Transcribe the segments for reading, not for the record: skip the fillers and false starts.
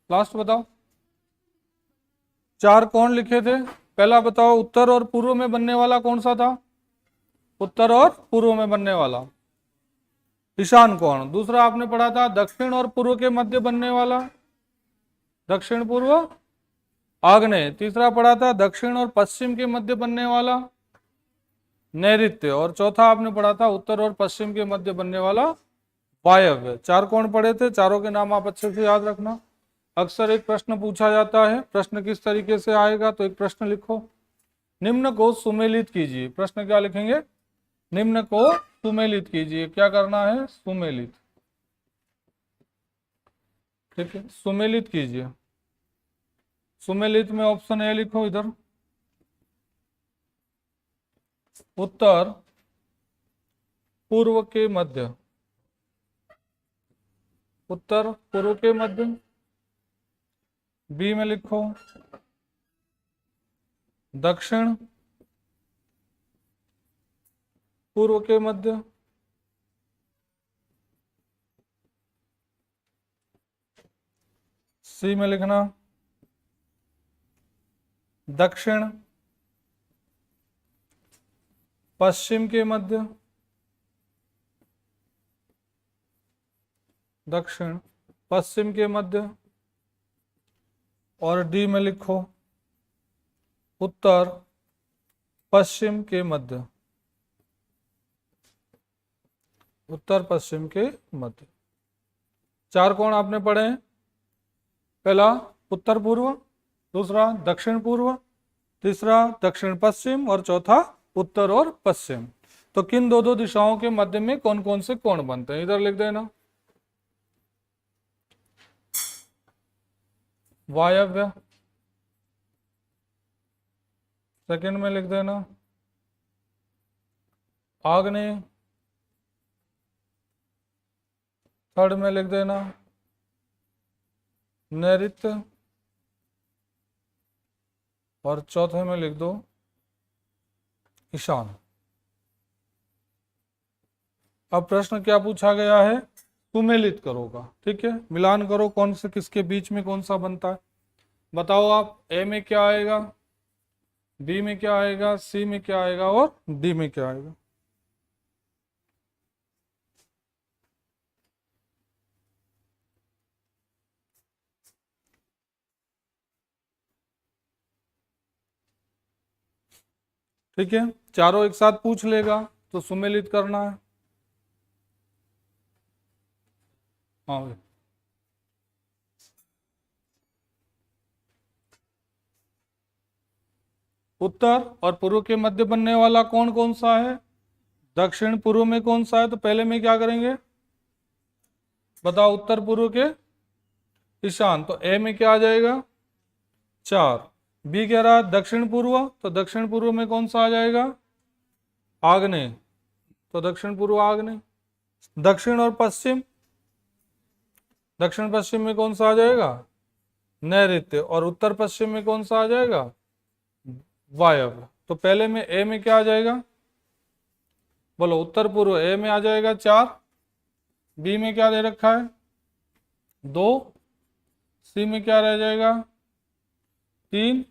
Last बताओ। 4 कोण लिखे थे, पहला बताओ उत्तर और पूर्व में बनने वाला कौन सा था? उत्तर और पूर्व में बनने वाला ईशान कोण। दूसरा आपने पढ़ा था दक्षिण और पूर्व के मध्य बनने वाला दक्षिण पूर्व आग्नेय। तीसरा पढ़ा था दक्षिण और पश्चिम के मध्य बनने वाला नैऋत्य। और चौथा आपने पढ़ा था उत्तर और पश्चिम के मध्य बनने वाला वायव्य। 4 कोण पढ़े थे, चारों के नाम आप अच्छे से याद रखना। अक्सर एक प्रश्न पूछा जाता है, प्रश्न किस तरीके से आएगा, तो एक प्रश्न लिखो, निम्न को सुमेलित कीजिए। प्रश्न क्या लिखेंगे? निम्न को सुमेलित कीजिए। क्या करना है? सुमेलित। ठीक है, सुमेलित कीजिए। सुमेलित में ऑप्शन ए लिखो इधर, उत्तर पूर्व के मध्य, उत्तर पूर्व के मध्य। बी में लिखो दक्षिण पूर्व के मध्य। सी में लिखना दक्षिण पश्चिम के मध्य, दक्षिण पश्चिम के मध्य। और डी में लिखो उत्तर पश्चिम के मध्य, उत्तर पश्चिम के मध्य। 4 कोण आपने पढ़े हैं, पहला उत्तर पूर्व, दूसरा दक्षिण पूर्व, तीसरा दक्षिण पश्चिम और चौथा उत्तर और पश्चिम। तो किन दो दिशाओं के मध्य में कौन कौन से कोण बनते हैं, इधर लिख देना। वायव्य, सेकंड में लिख देना आग्नेय, थर्ड में लिख देना नैऋत्य और चौथे में लिख दो ईशान। अब प्रश्न क्या पूछा गया है? सुमेलित करोगा। ठीक है, मिलान करो कौन से किसके बीच में कौन सा बनता है। बताओ आप, ए में क्या आएगा, बी में क्या आएगा, सी में क्या आएगा और डी में क्या आएगा? ठीक है, चारों एक साथ पूछ लेगा तो सुमेलित करना है। हाँ भाई, उत्तर और पूर्व के मध्य बनने वाला कौन कौन सा है? दक्षिण पूर्व में कौन सा है? तो पहले में क्या करेंगे बताओ, उत्तर पूर्व के ईशान। तो ए में क्या आ जाएगा 4। बी कह रहा है दक्षिण पूर्व, तो दक्षिण पूर्व में कौन सा आ जाएगा आग्नेय, तो दक्षिण पूर्व आग्नेय। दक्षिण और पश्चिम, दक्षिण पश्चिम में कौन सा आ जाएगा नैऋत्य। और उत्तर पश्चिम में कौन सा आ जाएगा वायव्य। तो पहले में ए में क्या आ जाएगा बोलो, उत्तर पूर्व ए में आ जाएगा 4, बी में क्या दे रखा है 2, सी में क्या रह जाएगा 3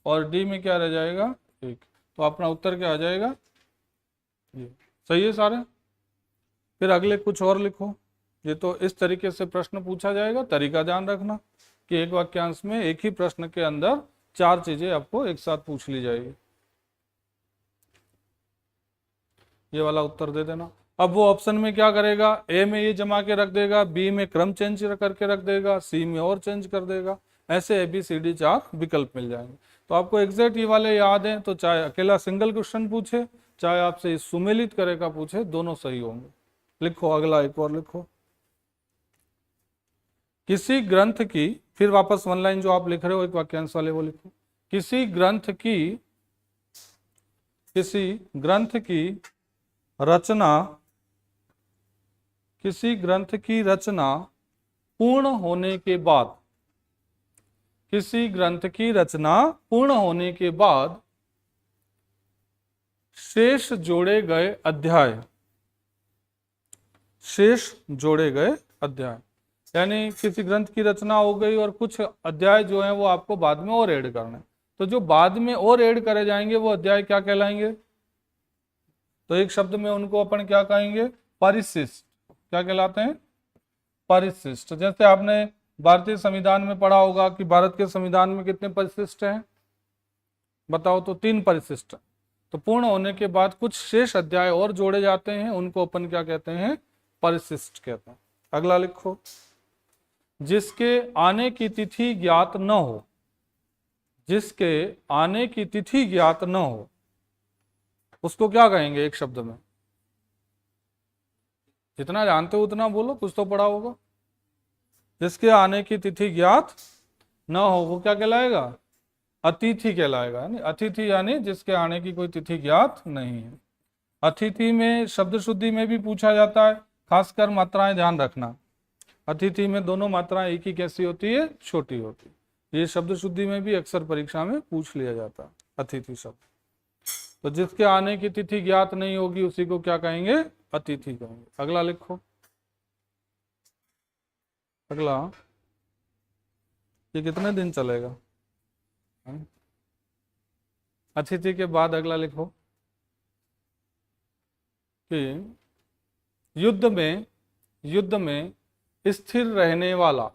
और डी में क्या रह जाएगा 1। तो अपना उत्तर क्या आ जाएगा ये। सही है सारे। फिर अगले कुछ और लिखो। ये तो इस तरीके से प्रश्न पूछा जाएगा, तरीका ध्यान रखना कि एक वाक्यांश में एक ही प्रश्न के अंदर 4 चीजें आपको एक साथ पूछ ली जाएगी। ये वाला उत्तर दे देना। अब वो ऑप्शन में क्या करेगा, ए में ये जमा के रख देगा, बी में क्रम चेंज करके रख देगा, सी में और चेंज कर देगा। ऐसे ABCD 4 विकल्प मिल जाएंगे। तो आपको एग्जैक्ट ये वाले याद हैं, तो चाहे अकेला सिंगल क्वेश्चन पूछे, चाहे आपसे सुमेलित करेगा पूछे, दोनों सही होंगे। लिखो अगला एक और लिखो, किसी ग्रंथ की, फिर वापस वन लाइन जो आप लिख रहे हो एक वाक्यांश वाले वो लिखो। किसी ग्रंथ की रचना, किसी ग्रंथ की रचना पूर्ण होने के बाद, किसी ग्रंथ की रचना पूर्ण होने के बाद शेष जोड़े गए अध्याय, शेष जोड़े गए अध्याय। यानी किसी ग्रंथ की रचना हो गई और कुछ अध्याय जो हैं वो आपको बाद में और ऐड करने, तो जो बाद में और ऐड करे जाएंगे वो अध्याय क्या कहलाएंगे? तो एक शब्द में उनको अपन क्या कहेंगे? परिशिष्ट। क्या कहलाते हैं? परिशिष्ट। जैसे आपने भारतीय संविधान में पढ़ा होगा कि भारत के संविधान में कितने परिशिष्ट हैं? बताओ तो 3 परिशिष्ट। तो पूर्ण होने के बाद कुछ शेष अध्याय और जोड़े जाते हैं, उनको अपन क्या कहते हैं? परिशिष्ट कहते हैं। अगला लिखो, जिसके आने की तिथि ज्ञात न हो, जिसके आने की तिथि ज्ञात न हो, उसको क्या कहेंगे एक शब्द में? जितना जानते हो उतना बोलो, कुछ तो पढ़ा होगा। जिसके आने की तिथि ज्ञात न हो वो क्या कहलाएगा? अतिथि कहलाएगा। यानी अतिथि यानी जिसके आने की कोई तिथि ज्ञात नहीं है। अतिथि में शब्द शुद्धि में भी पूछा जाता है, खासकर मात्राएं ध्यान रखना। अतिथि में दोनों मात्राएं एक ही कैसी होती है? छोटी होती है। ये शब्द शुद्धि में भी अक्सर परीक्षा में पूछ लिया जाता है, अतिथि शब्द। तो जिसके आने की तिथि ज्ञात नहीं होगी उसी को क्या कहेंगे? अतिथि कहेंगे। अगला लिखो, अगला, ये कितने दिन चलेगा? अतिथि के बाद अगला लिखो कि युद्ध में स्थिर रहने वाला,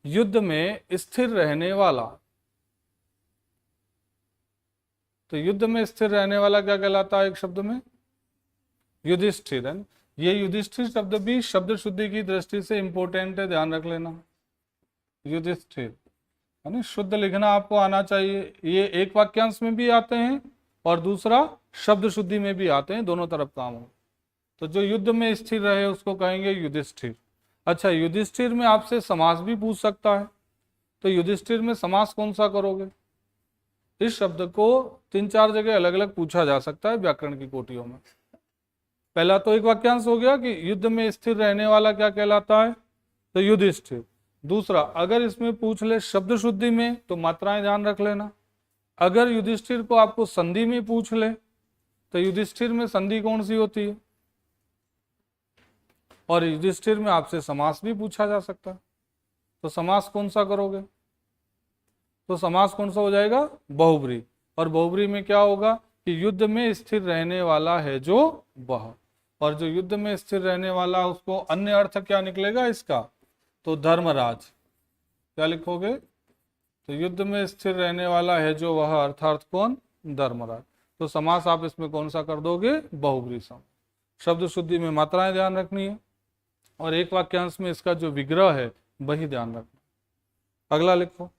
युद्ध में स्थिर रहने वाला। तो युद्ध में स्थिर रहने वाला क्या कहलाता है एक शब्द में? युधिष्ठिर। है ये युधिष्ठिर शब्द भी शब्द शुद्धि की दृष्टि से इंपॉर्टेंट है, ध्यान रख लेना। युधिष्ठिर यानी शुद्ध लिखना आपको आना चाहिए। ये एक वाक्यांश में भी आते हैं और दूसरा शब्द शुद्धि में भी आते हैं, दोनों तरफ काम हो। तो जो युद्ध में स्थिर रहे उसको कहेंगे युधिष्ठिर। अच्छा, युधिष्ठिर में आपसे समास भी पूछ सकता है, तो युधिष्ठिर में समास कौन सा करोगे? इस शब्द को 3-4 जगह अलग अलग पूछा जा सकता है व्याकरण की कोटियों में। पहला तो एक वाक्यांश हो गया कि युद्ध में स्थिर रहने वाला क्या कहलाता है? तो युधिष्ठिर। दूसरा, अगर इसमें पूछ ले शब्द शुद्धि में तो मात्राएं ध्यान रख लेना। अगर युधिष्ठिर को आपको संधि में पूछ ले तो युधिष्ठिर में संधि कौन सी होती है? और युधिष्ठिर में आपसे समास भी पूछा जा सकता है, तो समास कौन सा करोगे? तो समास कौन सा हो जाएगा? बहुब्री। और बहुब्री में क्या होगा कि युद्ध में स्थिर रहने वाला है जो वह, और जो युद्ध में स्थिर रहने वाला उसको अन्य अर्थ क्या निकलेगा इसका? तो धर्मराज। क्या लिखोगे? तो युद्ध में स्थिर रहने वाला है जो वह, अर्थात कौन? धर्मराज। तो समास आप इसमें कौन सा कर दोगे? बहुब्री समास। शब्द शुद्धि में मात्राएं ध्यान रखनी है और एक वाक्यांश में इसका जो विग्रह है वही ध्यान रखना। अगला लिखो,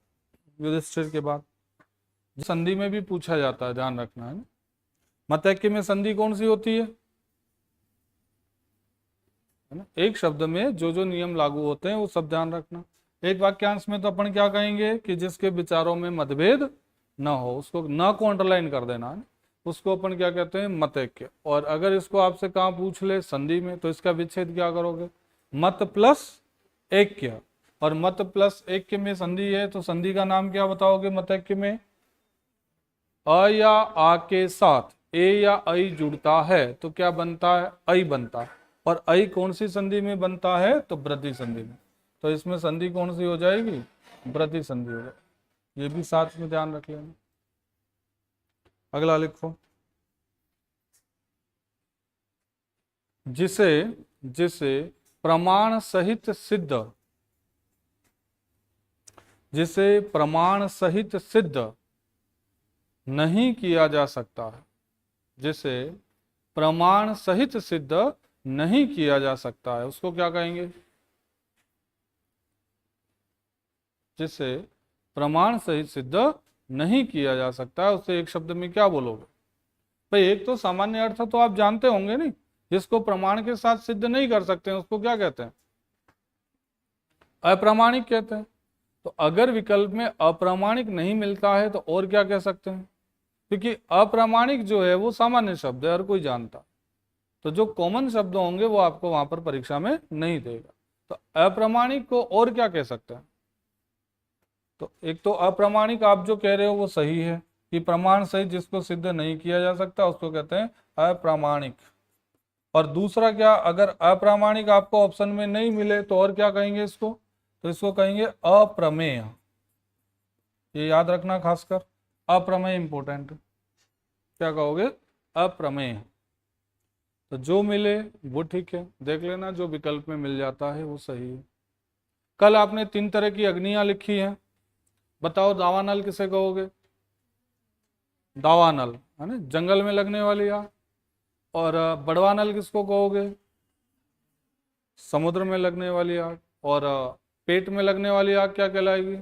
युधिष्ठिर के बाद संधि में भी पूछा जाता है, ध्यान रखना है। मतैक्य में संधि कौन सी होती है ना? एक शब्द में जो जो नियम लागू होते हैं वो सब ध्यान रखना। एक वाक्यांश में तो अपन क्या कहेंगे कि जिसके विचारों में मतभेद न हो, उसको न को अंडरलाइन कर देना है, उसको अपन क्या कहते हैं? मतैक्य। और अगर इसको आपसे कहाँ पूछ ले? संधि में, तो इसका विच्छेद क्या करोगे? मत प्लस ऐक्य। और मत प्लस ऐक्य में संधि है तो संधि का नाम क्या बताओगे? मतैक्य में अ या आ के साथ ए या ऐ जुड़ता है तो क्या बनता है? ऐ बनता है। और ऐ कौन सी संधि में बनता है? तो वृद्धि संधि में। तो इसमें संधि कौन सी हो जाएगी? वृद्धि संधि हो जाएगी। ये भी साथ में ध्यान रख लेना। अगला लिखो, जिसे प्रमाण सहित सिद्ध, जिसे प्रमाण सहित सिद्ध नहीं किया जा सकता है, जिसे प्रमाण सहित सिद्ध नहीं किया जा सकता है उसको क्या कहेंगे? जिसे प्रमाण सहित सिद्ध नहीं किया जा सकता है उसे एक शब्द में क्या बोलोगे? भाई एक तो सामान्य अर्थ तो आप जानते होंगे नहीं, जिसको प्रमाण के साथ सिद्ध नहीं कर सकते हैं उसको क्या कहते हैं? अप्रामाणिक कहते हैं। तो अगर विकल्प में अप्रामाणिक नहीं मिलता है तो और क्या कह सकते हैं? क्योंकि अप्रामाणिक जो है वो सामान्य शब्द है, हर कोई जानता। तो जो कॉमन शब्द होंगे वो आपको वहां पर परीक्षा में नहीं देगा। तो अप्रामाणिक को और क्या कह सकते हैं? तो एक तो अप्रामाणिक आप जो कह रहे हो वो सही है कि प्रमाण सहित जिसको सिद्ध नहीं किया जा सकता उसको कहते हैं अप्रामाणिक। और दूसरा क्या, अगर अप्रामाणिक आपको ऑप्शन में नहीं मिले तो और क्या कहेंगे इसको, तो इसको कहेंगे अप्रमेय। ये याद रखना खासकर, अप्रमेय इंपॉर्टेंट। क्या कहोगे, अप्रमेय। तो जो मिले वो ठीक है, देख लेना जो विकल्प में मिल जाता है वो सही है। कल आपने 3 तरह की अग्नियां लिखी हैं, बताओ दावानल किसे कहोगे, दावानल है ना, जंगल में लगने वाली आग। और बड़वानल किसको कहोगे, समुद्र में लगने वाली आग। और पेट में लगने वाली आग क्या कहलाएगी,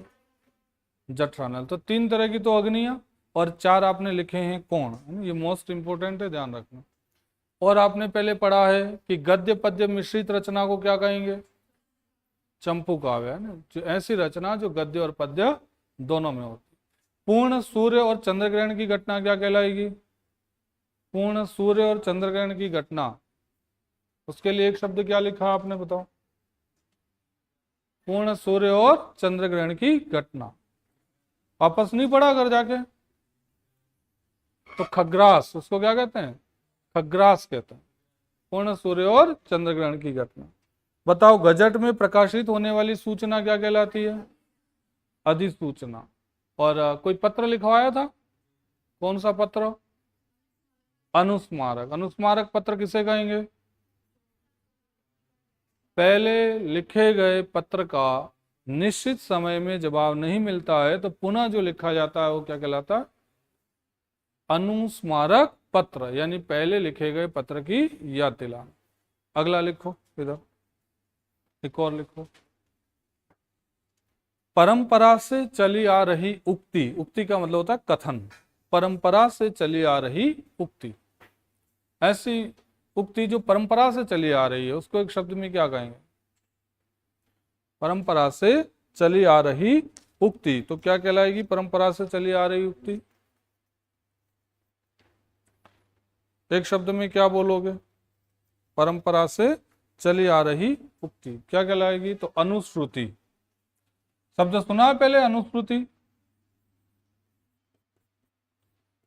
जठरानल। तो 3 तरह की तो अग्नियां, और 4 आपने लिखे हैं कोण, है ना, ये मोस्ट इंपोर्टेंट है, ध्यान रखना। और आपने पहले पढ़ा है कि गद्य पद्य मिश्रित रचना को क्या कहेंगे, चंपू काव्य, है ना, जो ऐसी रचना जो गद्य और पद्य दोनों में होती। पूर्ण सूर्य और चंद्र ग्रहण की घटना क्या कहलाएगी, पूर्ण सूर्य और चंद्र ग्रहण की घटना, उसके लिए एक शब्द क्या लिखा आपने, बताओ। पूर्ण सूर्य और चंद्र ग्रहण की घटना, वापस नहीं पढ़ा कर जाके, तो खग्रास, उसको क्या कहते हैं, खग्रास कहते हैं, पूर्ण सूर्य और चंद्र ग्रहण की घटना। बताओ गजट में प्रकाशित होने वाली सूचना क्या कहलाती है, अधिसूचना। और कोई पत्र लिखवाया था, कौन सा पत्र, अनुस्मारक। अनुस्मारक पत्र किसे कहेंगे, पहले लिखे गए पत्र का निश्चित समय में जवाब नहीं मिलता है तो पुनः जो लिखा जाता है वो क्या कहलाता है, अनुस्मारक पत्र, यानी पहले लिखे गए पत्र की याद दिलाना। अगला लिखो इधर, एक और लिखो, परंपरा से चली आ रही उक्ति, उक्ति का मतलब होता है कथन, परंपरा से चली आ रही उक्ति, ऐसी उक्ति जो परंपरा से चली आ रही है उसको एक शब्द में क्या कहेंगे, परंपरा से चली आ रही उक्ति। तो क्या कहलाएगी परंपरा से चली आ रही उक्ति, एक शब्द में क्या बोलोगे, परंपरा से चली आ रही उक्ति क्या कहलाएगी, तो अनुश्रुति। शब्द सुना है पहले, अनुश्रुति।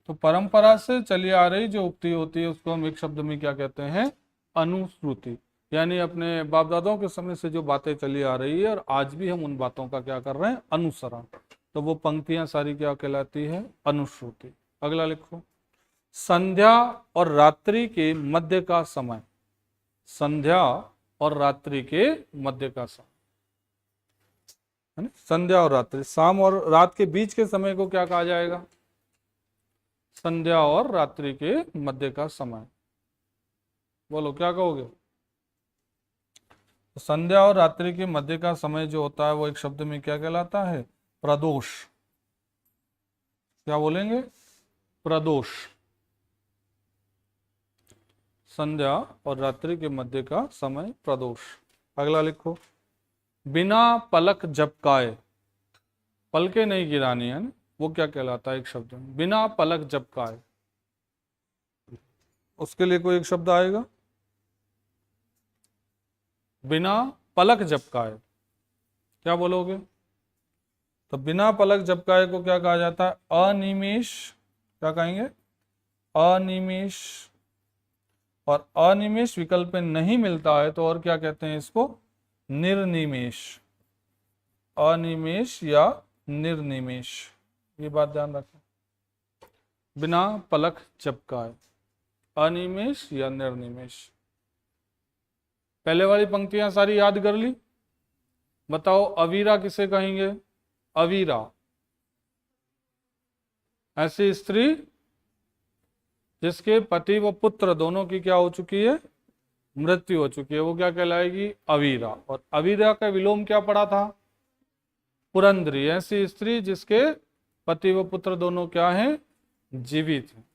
तो परंपरा से चली आ रही जो उक्ति होती है उसको हम एक शब्द में क्या कहते हैं, अनुश्रुति। यानी अपने बाप दादाओं के समय से जो बातें चली आ रही है और आज भी हम उन बातों का क्या कर रहे हैं, अनुसरण, तो वो पंक्तियां सारी क्या कहलाती है, अनुश्रुति। अगला लिखो, संध्या और रात्रि के मध्य का समय, संध्या और रात्रि के मध्य का समय, है ना, संध्या और रात्रि, शाम और रात के बीच के समय को क्या कहा जाएगा, संध्या और रात्रि के मध्य का समय। बोलो क्या कहोगे, संध्या और रात्रि के मध्य का समय जो होता है वो एक शब्द में क्या कहलाता है, प्रदोष। क्या बोलेंगे, प्रदोष। संध्या और रात्रि के मध्य का समय प्रदोष। अगला लिखो, बिना पलक झपकाए, पलके नहीं गिरानी है ना, वो क्या कहलाता है एक शब्द में, बिना पलक झपकाए, उसके लिए कोई एक शब्द आएगा, बिना पलक झपकाए, क्या बोलोगे, तो बिना पलक झपकाए को क्या कहा जाता है, अनिमेष। क्या कहेंगे, अनिमेष। और अनिमेष विकल्प में नहीं मिलता है तो और क्या कहते हैं इसको, निर्निमेष, अनिमेष या निर्निमेष, ये बात ध्यान रखें, बिना पलक झपकाए, अनिमेष या निर्निमेष। पहले वाली पंक्तियां सारी याद कर ली, बताओ अवीरा किसे कहेंगे, अवीरा, ऐसी स्त्री जिसके पति व पुत्र दोनों की क्या हो चुकी है, मृत्यु हो चुकी है, वो क्या कहलाएगी, अवीरा। और अवीरा का विलोम क्या पड़ा था, पुरंदरी, ऐसी स्त्री जिसके पति व पुत्र दोनों क्या हैं, जीवित हैं।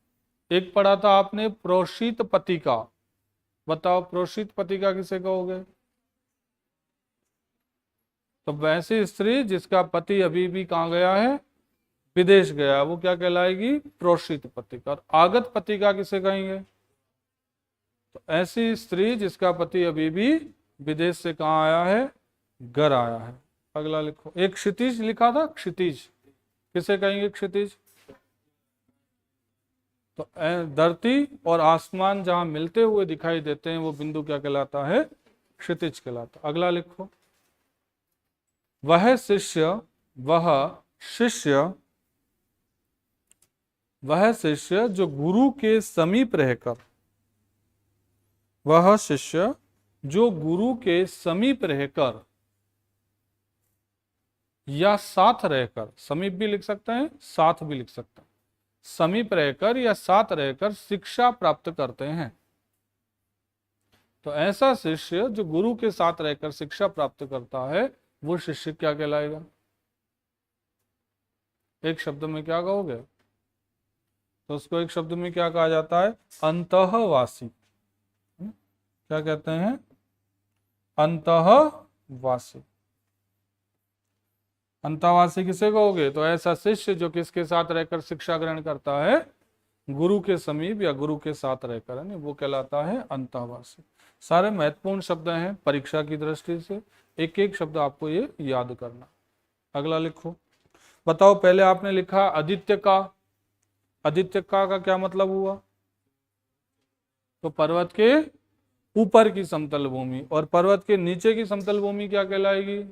एक पढ़ा था आपने प्रोषित पति का, बताओ प्रोषित पति का किसे कहोगे, तो वैसी स्त्री जिसका पति अभी भी कहाँ गया है, विदेश गया, वो क्या कहलाएगी, प्रोषित पति का। और आगत पति का किसे कहेंगे, तो ऐसी स्त्री जिसका पति अभी भी विदेश से कहाँ आया है, घर आया है। अगला लिखो, एक क्षितिज लिखा था, क्षितिज किसे कहेंगे, क्षितिज, तो धरती और आसमान जहां मिलते हुए दिखाई देते हैं वो बिंदु क्या कहलाता है? क्षितिज कहलाता। अगला लिखो, वह शिष्य वह शिष्य जो गुरु के समीप रहकर, वह शिष्य जो गुरु के समीप रहकर या साथ रहकर, समीप भी लिख सकते हैं, साथ भी लिख सकते हैं, समीप रहकर या साथ रहकर शिक्षा प्राप्त करते हैं। तो ऐसा शिष्य जो गुरु के साथ रहकर शिक्षा प्राप्त करता है वो शिष्य क्या कहलाएगा? एक शब्द में क्या कहोगे? तो उसको एक शब्द में क्या कहा जाता है? अंतःवासी। क्या कहते हैं? अंतःवासी। अंतःवासी किसे कहोगे? तो ऐसा शिष्य जो किसके साथ रहकर शिक्षा ग्रहण करता है? गुरु के समीप या गुरु के साथ रहकर, है ना, वो कहलाता है अंतःवासी। सारे महत्वपूर्ण शब्द हैं परीक्षा की दृष्टि से, एक एक शब्द आपको ये याद करना। अगला लिखो, बताओ, पहले आपने लिखा आदित्य का। आदित्य का क्या मतलब हुआ? तो पर्वत के ऊपर की समतल भूमि, और पर्वत के नीचे की समतल भूमि क्या कहलाएगी?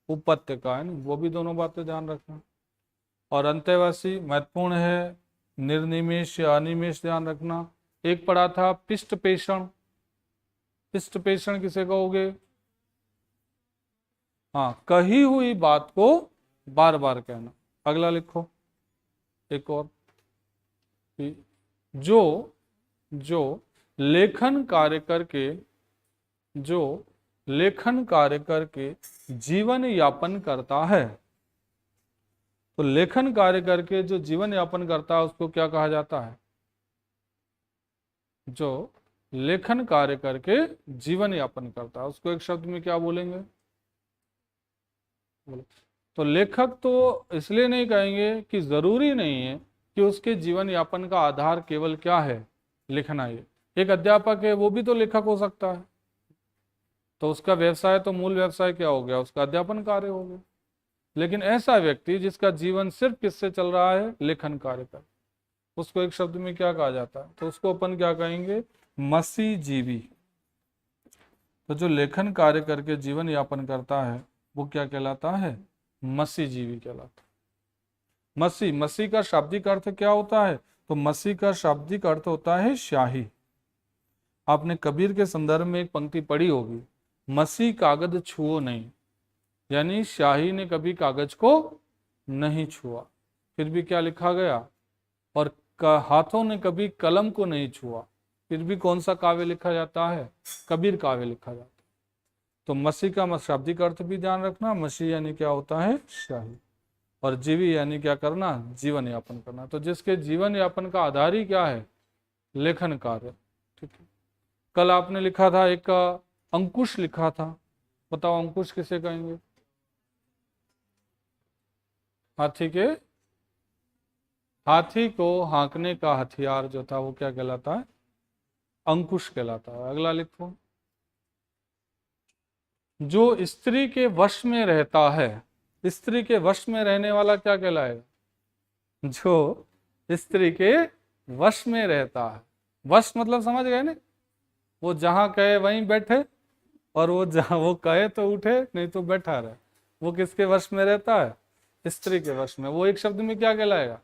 उपत्यका, है ना, वो भी दोनों बातें ध्यान रखना। और अंतःवासी महत्वपूर्ण है, निर्निमेष या अनिमेष ध्यान रखना। एक पढ़ा था पिष्ट पेषण। पिष्ट पेषण किसे कहोगे? हाँ, कही हुई बात को बार बार कहना। अगला लिखो, एक और, जो लेखन कार्य करके जीवन यापन करता है। तो लेखन कार्य करके जो जीवन यापन करता है उसको क्या कहा जाता है? जो लेखन कार्य करके जीवन यापन करता है उसको एक शब्द में क्या बोलेंगे? तो लेखक तो इसलिए नहीं कहेंगे कि जरूरी नहीं है कि उसके जीवन यापन का आधार केवल क्या है? लिखना। ये एक अध्यापक है, वो भी तो लेखक हो सकता है। तो उसका व्यवसाय, तो मूल व्यवसाय क्या हो गया? उसका अध्यापन कार्य हो गया। लेकिन ऐसा व्यक्ति जिसका जीवन सिर्फ किससे चल रहा है? लेखन कार्य कर, उसको एक शब्द में क्या कहा जाता है? तो उसको अपन क्या कहेंगे? मसीजीवी। तो जो लेखन कार्य करके जीवन यापन करता है वो क्या कहलाता है? मसीजीवी कहलाता है। मसी का शाब्दिक अर्थ क्या होता है? तो मसी का शाब्दिक अर्थ होता है स्याही। आपने कबीर के संदर्भ में एक पंक्ति पढ़ी होगी, मसी कागज छुओ नहीं, यानी स्याही ने कभी कागज को नहीं छुआ, फिर भी क्या लिखा गया? और हाथों ने कभी कलम को नहीं छुआ, फिर भी कौन सा काव्य लिखा जाता है? कबीर काव्य लिखा जाता है। तो मसी का शाब्दिक अर्थ भी ध्यान रखना। मसी यानी क्या होता है? स्याही। और जीवी यानी क्या करना? जीवन यापन करना। तो जिसके जीवन यापन का आधार ही क्या है? लेखन कार्य। ठीक है। कल आपने लिखा था एक अंकुश लिखा था, बताओ अंकुश किसे कहेंगे? हाथी को हाँकने का हथियार जो था वो क्या कहलाता है? अंकुश कहलाता है। अगला लिखो, जो स्त्री के वश में रहता है, स्त्री के वश में रहने वाला क्या कहलाएगा? जो स्त्री के वश में रहता है। वश मतलब समझ गए ना? वो जहां कहे वहीं बैठे, और वो जहां वो कहे तो उठे, नहीं तो बैठा रहे। वो किसके वश में रहता है? स्त्री के वश में। वो एक शब्द में क्या कहलाएगा?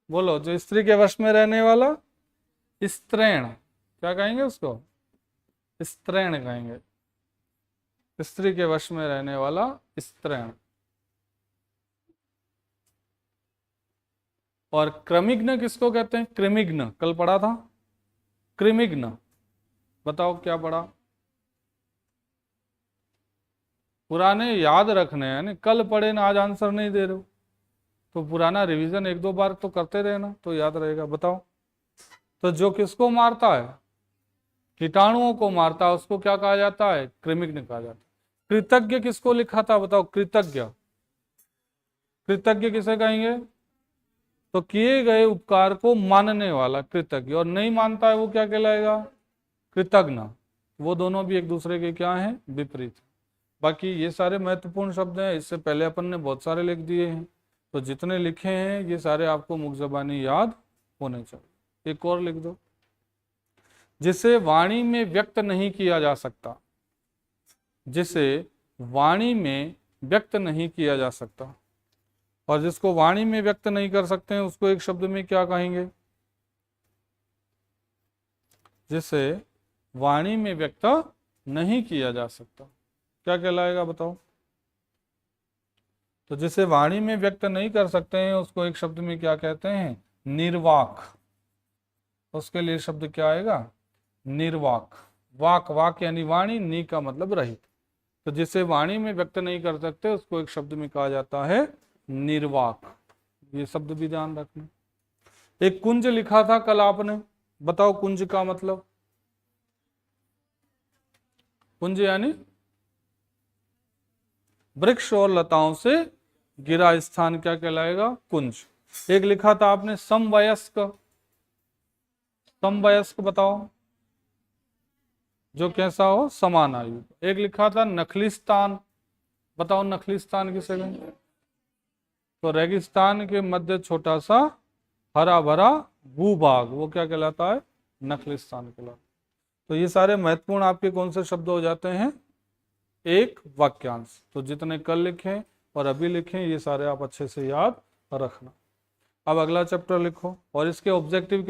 बोलो, जो स्त्री के वश में रहने वाला? स्त्रैण। क्या कहेंगे उसको? स्त्रैण कहेंगे। स्त्री के वश में रहने वाला स्त्रैण। और क्रमिग्न किसको कहते हैं? कृमिग्न, कल पढ़ा था कृमिग्न। बताओ क्या पढ़ा? पुराने याद रखने हैं ना, कल पढ़े ना, आज आंसर नहीं दे रहे हो, तो पुराना रिवीजन एक दो बार तो करते रहना तो याद रहेगा। बताओ, तो जो किसको मारता है? कीटाणुओं को मारता है, उसको क्या कहा जाता है? कृमिग्न कहा जाता है। कृतज्ञ किसको लिखा था? बताओ, कृतज्ञ। कृतज्ञ किसे कहेंगे? तो किए गए उपकार को मानने वाला कृतज्ञ, और नहीं मानता है वो क्या कहलाएगा? कृतज्ञ। वो दोनों भी एक दूसरे के क्या हैं? विपरीत। बाकी ये सारे महत्वपूर्ण शब्द हैं, इससे पहले अपन ने बहुत सारे लिख दिए हैं, तो जितने लिखे हैं ये सारे आपको मुख ज़बानी याद होने चाहिए। एक और लिख दो, जिसे वाणी में व्यक्त नहीं किया जा सकता, जिसे वाणी में व्यक्त नहीं किया जा सकता। और जिसको वाणी में व्यक्त नहीं कर सकते हैं उसको एक शब्द में क्या कहेंगे? जिसे वाणी में व्यक्त नहीं किया जा सकता क्या कहलाएगा बताओ? तो जिसे वाणी में व्यक्त नहीं कर सकते हैं उसको एक शब्द में क्या कहते हैं? निर्वाक। उसके लिए शब्द क्या आएगा? निर्वाक। वाक, वाक यानी वाणी, नी का मतलब रहित। तो जिसे वाणी में व्यक्त नहीं कर सकते उसको एक शब्द में कहा जाता है निर्वाक। ये शब्द भी ध्यान रखना। एक कुंज लिखा था कल आपने, बताओ कुंज का मतलब? कुंज यानी वृक्ष और लताओं से घिरा स्थान क्या कहलाएगा? कुंज। एक लिखा था आपने समवयस्क, समवयस्क बताओ? जो कैसा हो? समान आयु। एक लिखा था नखलिस्तान, बताओ नखलिस्तान किसे कहेंगे? तो रेगिस्तान के मध्य छोटा सा हरा भरा भूभाग, वो क्या कहलाता है? नखलिस्तान कहलाता है। तो ये सारे महत्वपूर्ण आपके कौन से शब्द हो जाते हैं? एक वाक्यांश। तो जितने कल लिखें और अभी लिखें ये सारे आप अच्छे से याद रखना। अब अगला चैप्टर लिखो और इसके ऑब्जेक्टिव